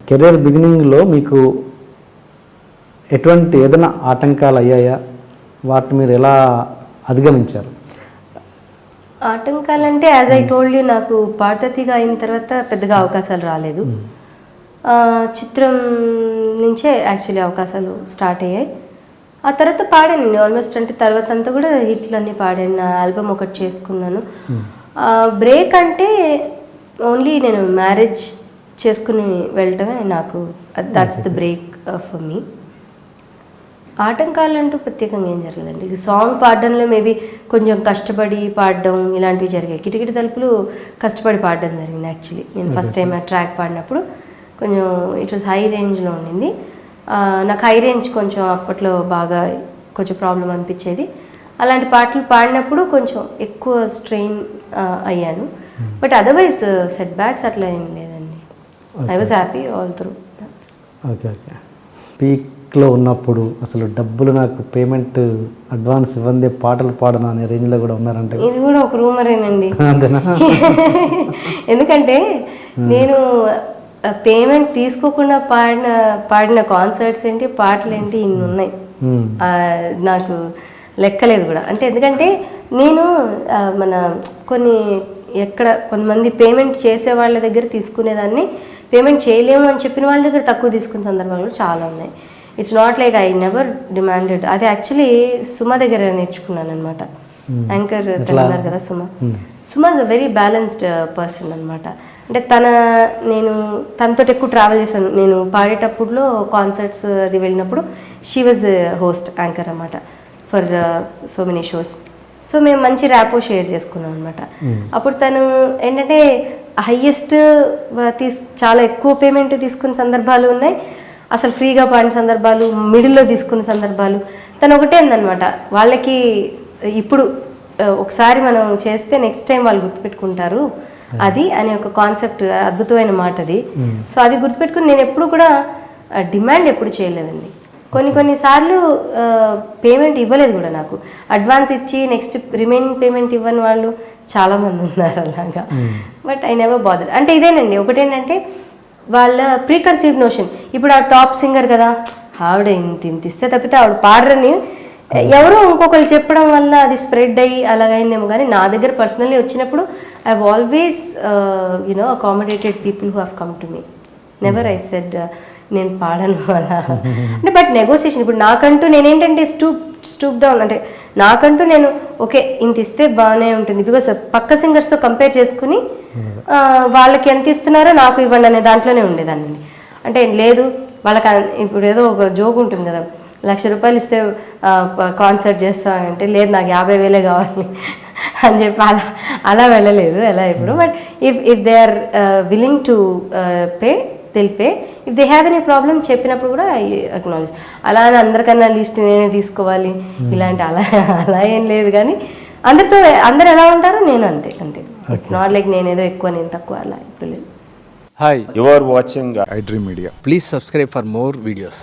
Career బిగినింగ్లో మీకు ఎటువంటి ఏదైనా ఆటంకాలు అయ్యాయా? వాటిని మీరు ఎలా అధిగమించారు? ఆటంకాలంటే యాజ్ ఐ టోల్డ్ యూ, నాకు పాడతీగా అయిన తర్వాత పెద్దగా అవకాశాలు రాలేదు. చిత్రం నుంచే యాక్చువల్లీ అవకాశాలు స్టార్ట్ అయ్యాయి. ఆ తర్వాత పాడాను ఆల్మోస్ట్, అంటే తర్వాత అంతా కూడా హిట్లు అన్నీ పాడాను. నా ఆల్బమ్ ఒకటి చేసుకున్నాను. బ్రేక్ అంటే ఓన్లీ నేను మ్యారేజ్ చేసుకుని వెళ్ళటమే నాకు, that's the break for me. ఆటంకాలు అంటూ ప్రత్యేకంగా ఏం జరగలేదండి. ఇది సాంగ్ పాడడంలో మేబీ కొంచెం కష్టపడి పాడడం ఇలాంటివి జరిగాయి. కిటికిటి తలుపులు కష్టపడి పాడడం జరిగింది యాక్చువల్లీ. నేను ఫస్ట్ టైం ఆ ట్రాక్ పాడినప్పుడు కొంచెం ఇట్ వాస్ హై రేంజ్లో ఉండింది. నాకు హై రేంజ్ కొంచెం అప్పట్లో బాగా కొంచెం ప్రాబ్లం అనిపించేది. అలాంటి పాటలు పాడినప్పుడు కొంచెం ఎక్కువ స్ట్రెయిన్ అయ్యాను. బట్ అదర్వైజ్ సెట్ బ్యాక్స్ అట్లా ఏం లేదండి. I was happy all through. Okay okay. పీక్లో ఉన్నప్పుడు అసలు డబ్బులు నాకు పేమెంట్ అడ్వాన్స్ ఇవ్వండి పాటలు పాడను అనే రేంజ్లో కూడా ఉన్నారంటే ఇది కూడా ఒక రూమరేనండి. ఎందుకంటే నేను పేమెంట్ తీసుకోకుండా పాడిన కాన్సర్ట్స్ ఏంటి, పాటలు ఏంటి, ఇన్ని ఉన్నాయి. నాకు లెక్కలేదు కూడా. అంటే ఎందుకంటే నేను మన కొంతమంది పేమెంట్ చేసే వాళ్ళ దగ్గర తీసుకునేదాన్ని, పేమెంట్ చేయలేము అని చెప్పిన వాళ్ళ దగ్గర తక్కువ తీసుకునే సందర్భాలు చాలా ఉన్నాయి. It's not like I never demanded. అది యాక్చువల్లీ సుమ దగ్గర నేర్చుకున్నాను అనమాట. యాంకర్ ఉన్నారు కదా Suma is a very balanced person అనమాట. అంటే నేను తనతో ఎక్కువ ట్రావెల్ చేశాను. నేను పాడేటప్పుడులో కాన్సర్ట్స్ అది వెళ్ళినప్పుడు she was the host anchor అనమాట for so many shows. So మేము మంచి ర్యాపో షేర్ చేసుకున్నాం అనమాట. అప్పుడు తను ఏంటంటే హయ్యెస్ట్ చాలా ఎక్కువ పేమెంట్ తీసుకున్న సందర్భాలు ఉన్నాయి, అసలు ఫ్రీగా పాడిన సందర్భాలు, మిడిల్లో తీసుకున్న సందర్భాలు. తను ఒకటే ఉందన్నమాట, వాళ్ళకి ఇప్పుడు ఒకసారి మనం చేస్తే నెక్స్ట్ టైం వాళ్ళు గుర్తుపెట్టుకుంటారు అది అనే ఒక కాన్సెప్ట్, అద్భుతమైన మాట అది. సో అది గుర్తుపెట్టుకుని నేను ఎప్పుడు కూడా డిమాండ్ ఎప్పుడు చేయలేదండి. కొన్నిసార్లు పేమెంట్ ఇవ్వలేదు కూడా. నాకు అడ్వాన్స్ ఇచ్చి నెక్స్ట్ రిమైనింగ్ పేమెంట్ ఇవ్వని వాళ్ళు చాలామంది ఉన్నారు అలాగా. But I never bother. అంటే ఇదేనండి, ఒకటేంటంటే వాళ్ళ ప్రీకన్సీవ్డ్ నోషన్. ఇప్పుడు ఆ టాప్ సింగర్ కదా, ఆవిడ ఇంత ఇస్తే తప్పితే ఆవిడ పాడరని ఎవరో ఇంకొకరు చెప్పడం వల్ల అది స్ప్రెడ్ అయ్యి అలాగైందేమో. కానీ నా దగ్గర పర్సనల్లీ వచ్చినప్పుడు I have always accommodated people who have come to me. Never I said నేను పాడను అలా. అంటే బట్ నెగోసియేషన్. ఇప్పుడు నాకంటూ నేనేంటంటే స్టూప్ డౌన్, అంటే నాకంటూ నేను ఓకే ఇంత ఇస్తే బాగానే ఉంటుంది. బికాస్ పక్క సింగర్స్తో కంపేర్ చేసుకుని వాళ్ళకి ఎంత ఇస్తున్నారో నాకు ఇవ్వండి అనే దాంట్లోనే ఉండేదాన్ని. అంటే లేదు వాళ్ళకి ఇప్పుడు ఏదో ఒక జోక్ ఉంటుంది కదా, ₹1,00,000 ఇస్తే కాన్సర్ట్ చేస్తానంటే లేదు నాకు 50,000 కావాలి అని చెప్పి అలా వెళ్ళలేదు ఎలా ఇప్పుడు. But if they are willing to pay they'll pay. If they have any problem చెప్పినప్పుడు కూడా ఐ అక్నాలెడ్జ్. అలా అని అందరికన్నా లిస్ట్ నేనే తీసుకోవాలి ఇలాంటి అలా ఏం లేదు. కానీ అందరు ఎలా ఉంటారో నేను అంతే. ఇట్స్ నాట్ లైక్ నేనేదో ఎక్కువ నేను తక్కువ అలా ఇప్పుడు లేదు. Hi, you are watching iDream Media. Please subscribe for more videos.